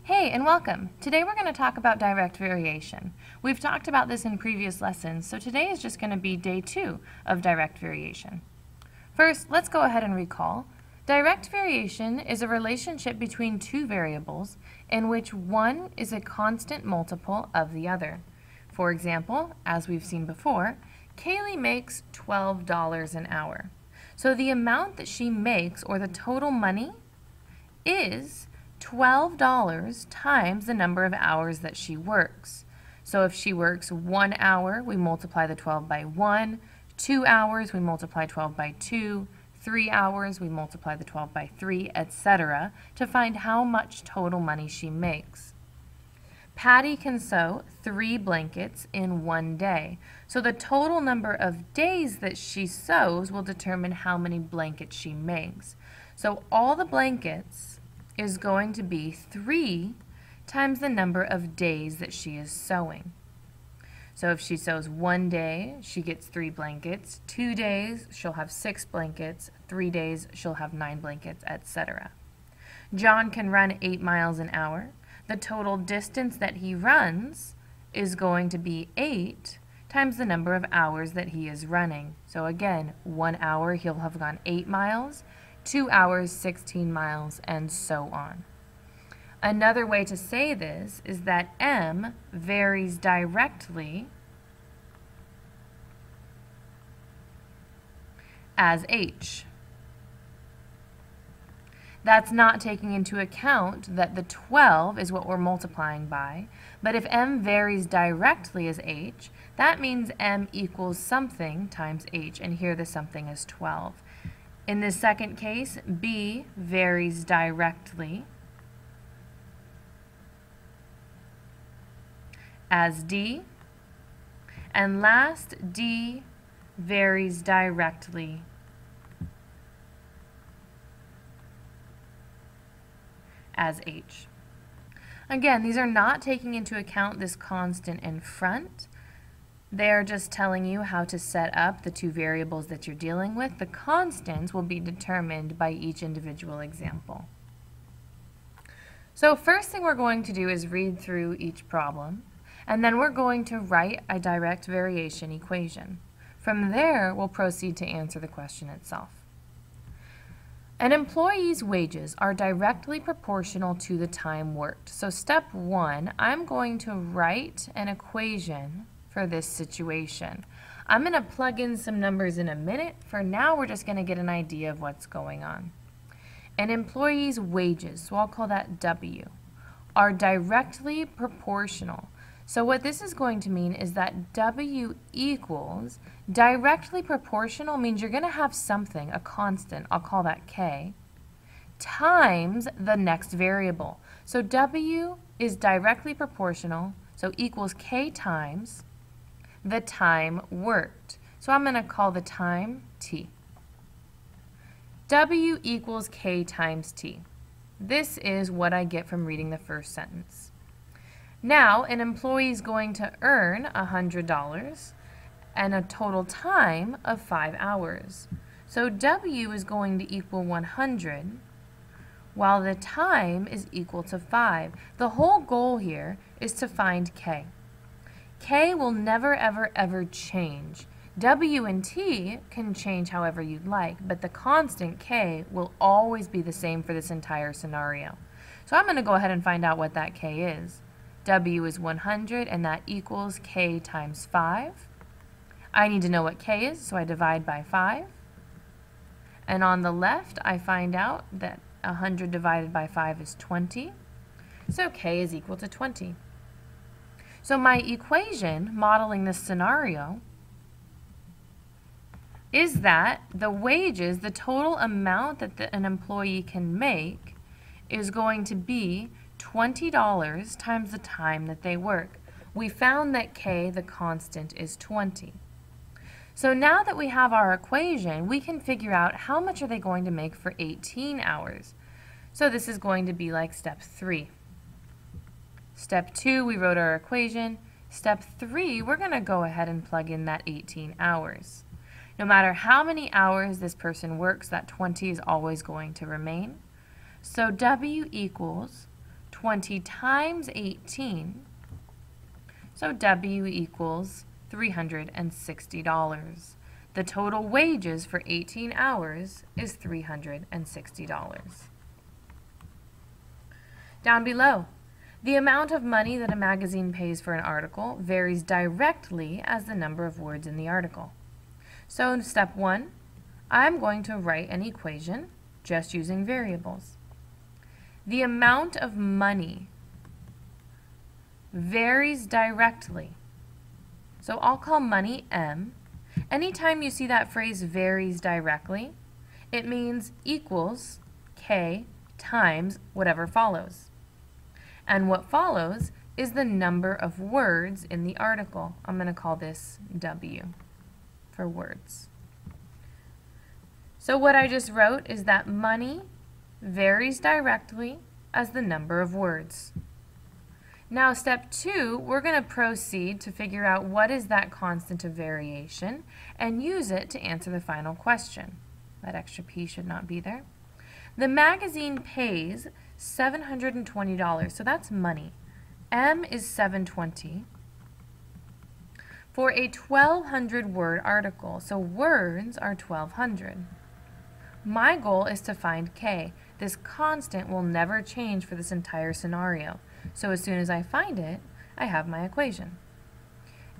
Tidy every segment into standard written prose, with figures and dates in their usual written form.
Hey, and welcome. Today we're going to talk about direct variation. We've talked about this in previous lessons, so today is just going to be day 2 of direct variation. First, let's go ahead and recall. Direct variation is a relationship between two variables in which one is a constant multiple of the other. For example, as we've seen before, Kaylee makes $12 an hour. So the amount that she makes, or the total money, is $12 times the number of hours that she works. So if she works 1 hour, we multiply the 12 by 1. 2 hours, we multiply 12 by 2. 3 hours, we multiply the 12 by 3, etc. to find how much total money she makes. Patty can sew 3 blankets in 1 day. So the total number of days that she sews will determine how many blankets she makes. So all the blankets is going to be 3 times the number of days that she is sewing. So if she sews 1 day, she gets 3 blankets. 2 days, she'll have 6 blankets. 3 days, she'll have 9 blankets, etc. John can run 8 miles an hour. The total distance that he runs is going to be 8 times the number of hours that he is running. So again, 1 hour, he'll have gone 8 miles. 2 hours, 16 miles, and so on. Another way to say this is that M varies directly as H. That's not taking into account that the 12 is what we're multiplying by, but if M varies directly as H, that means M equals something times H, and here the something is 12. In this second case, B varies directly as D. And last, D varies directly as H. Again, these are not taking into account this constant in front. They're just telling you how to set up the two variables that you're dealing with. The constants will be determined by each individual example. So first thing we're going to do is read through each problem, and then we're going to write a direct variation equation. From there, we'll proceed to answer the question itself. An employee's wages are directly proportional to the time worked. So step 1, I'm going to write an equation for this situation. I'm going to plug in some numbers in a minute. For now, we're just going to get an idea of what's going on. An employee's wages, so I'll call that W, are directly proportional. So what this is going to mean is that W equals directly proportional means you're going to have something, a constant, I'll call that K, times the next variable. So W is directly proportional, so equals K times the time worked. So I'm going to call the time T. W equals K times T. This is what I get from reading the first sentence. Now, an employee is going to earn $100 and a total time of 5 hours. So W is going to equal 100, while the time is equal to 5. The whole goal here is to find K. K will never, ever, ever change. W and T can change however you'd like, but the constant K will always be the same for this entire scenario. So I'm going to go ahead and find out what that K is. W is 100, and that equals K times 5. I need to know what K is, so I divide by 5. And on the left, I find out that 100 divided by 5 is 20. So K is equal to 20. So my equation, modeling this scenario, is that the wages, the total amount that an employee can make, is going to be $20 times the time that they work. We found that K, the constant, is 20. So now that we have our equation, we can figure out how much are they going to make for 18 hours. So this is going to be like step 3. Step 2, we wrote our equation. Step 3, we're going to go ahead and plug in that 18 hours. No matter how many hours this person works, that 20 is always going to remain. So W equals 20 times 18, so W equals $360. The total wages for 18 hours is $360. Down below, the amount of money that a magazine pays for an article varies directly as the number of words in the article. So in step 1, I'm going to write an equation just using variables. The amount of money varies directly. So I'll call money M. Anytime you see that phrase varies directly, it means equals K times whatever follows. And what follows is the number of words in the article. I'm going to call this W for words. So what I just wrote is that money varies directly as the number of words. Now step 2, we're going to proceed to figure out what is that constant of variation and use it to answer the final question. That extra P should not be there. The magazine pays $720, so that's money. M is $720 for a 1,200 word article, so words are 1,200. My goal is to find K. This constant will never change for this entire scenario. So as soon as I find it, I have my equation.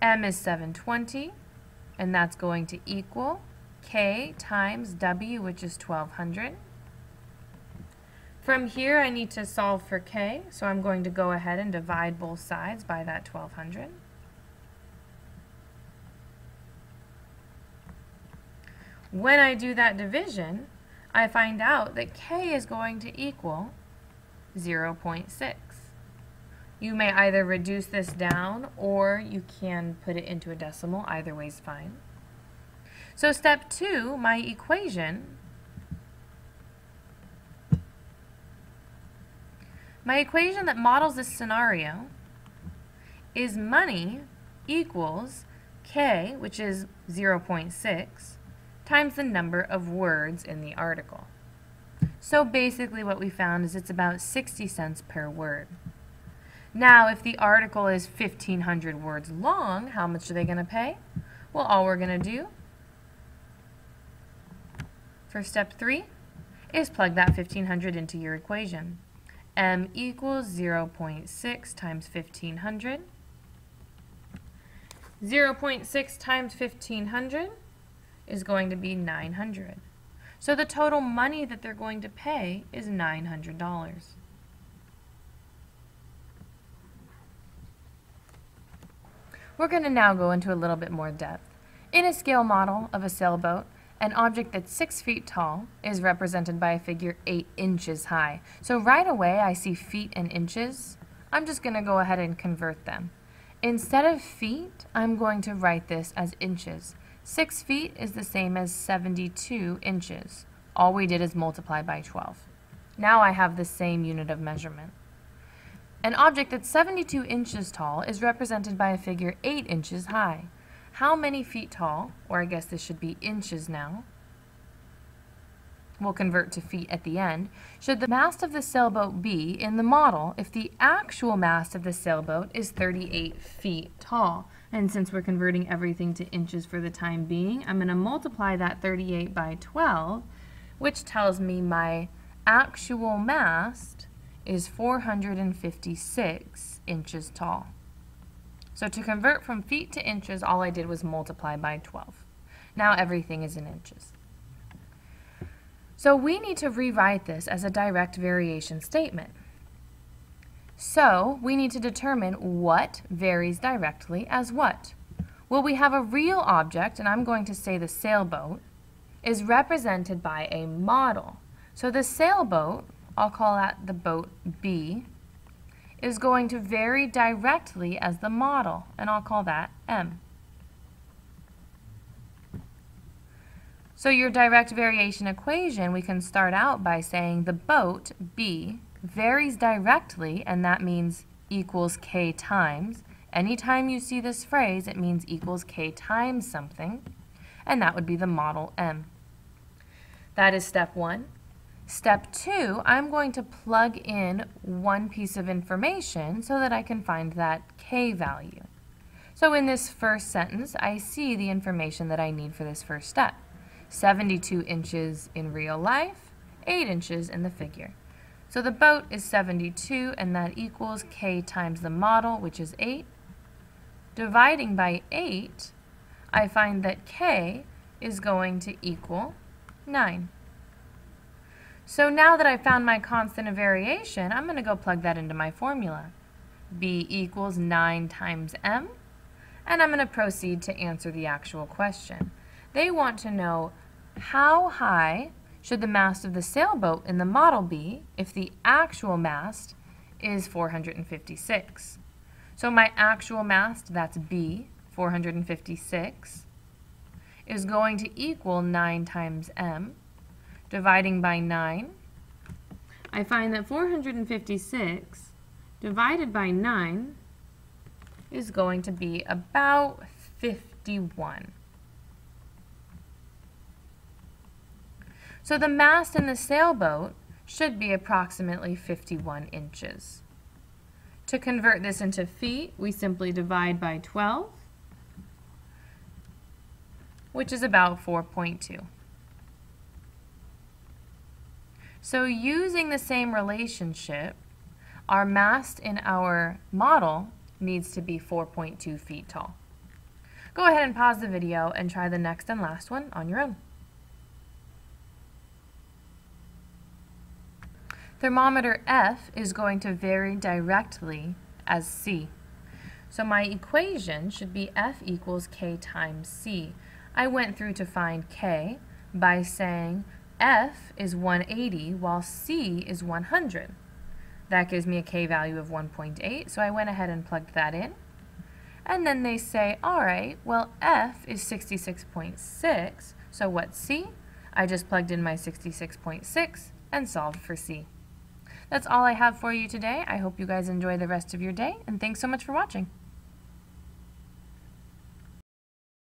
M is 720, and that's going to equal K times W, which is 1,200. From here, I need to solve for K, so I'm going to go ahead and divide both sides by that 1,200. When I do that division, I find out that K is going to equal 0.6. You may either reduce this down or you can put it into a decimal. Either way is fine. So step 2, my equation that models this scenario is money equals K, which is 0.6, times the number of words in the article. So basically what we found is it's about 60 cents per word. Now if the article is 1,500 words long, how much are they going to pay? Well, all we're going to do for step 3 is plug that 1,500 into your equation. M equals 0.6 times 1,500. 0.6 times 1,500 is going to be 900. So the total money that they're going to pay is $900. We're going to now go into a little bit more depth. In a scale model of a sailboat, an object that's 6 feet tall is represented by a figure 8 inches high. So right away I see feet and inches. I'm just going to go ahead and convert them. Instead of feet, I'm going to write this as inches. 6 feet is the same as 72 inches. All we did is multiply by 12. Now I have the same unit of measurement. An object that's 72 inches tall is represented by a figure 8 inches high. How many feet tall, or I guess this should be inches now, we'll convert to feet at the end, should the mast of the sailboat be in the model if the actual mast of the sailboat is 38 feet tall? And since we're converting everything to inches for the time being, I'm going to multiply that 38 by 12, which tells me my actual mast is 456 inches tall. So to convert from feet to inches, all I did was multiply by 12. Now everything is in inches. So we need to rewrite this as a direct variation statement. So we need to determine what varies directly as what. Well, we have a real object, and I'm going to say the sailboat, is represented by a model. So the sailboat, I'll call that the boat B, is going to vary directly as the model, and I'll call that M. So your direct variation equation, we can start out by saying the boat B varies directly, and that means equals K times. Anytime you see this phrase, it means equals K times something, and that would be the model M. That is step 1. Step 2, I'm going to plug in one piece of information so that I can find that K value. So in this first sentence, I see the information that I need for this first step. 72 inches in real life, 8 inches in the figure. So the boat is 72, and that equals K times the model, which is 8. Dividing by 8, I find that K is going to equal 9. So now that I've found my constant of variation, I'm going to go plug that into my formula. B equals 9 times m, and I'm going to proceed to answer the actual question. They want to know how high should the mast of the sailboat in the model be if the actual mast is 456. So my actual mast, that's B, 456, is going to equal 9 times m. Dividing by 9, I find that 456 divided by 9 is going to be about 51. So the mast in the sailboat should be approximately 51 inches. To convert this into feet, we simply divide by 12, which is about 4.2. So using the same relationship, our mast in our model needs to be 4.2 feet tall. Go ahead and pause the video and try the next and last one on your own. Thermometer F is going to vary directly as C. So my equation should be F equals K times C. I went through to find K by saying F is 180 while C is 100. That gives me a K value of 1.8, so I went ahead and plugged that in. And then they say, all right, well, F is 66.6, so what's C? I just plugged in my 66.6 and solved for C. That's all I have for you today. I hope you guys enjoy the rest of your day, and thanks so much for watching.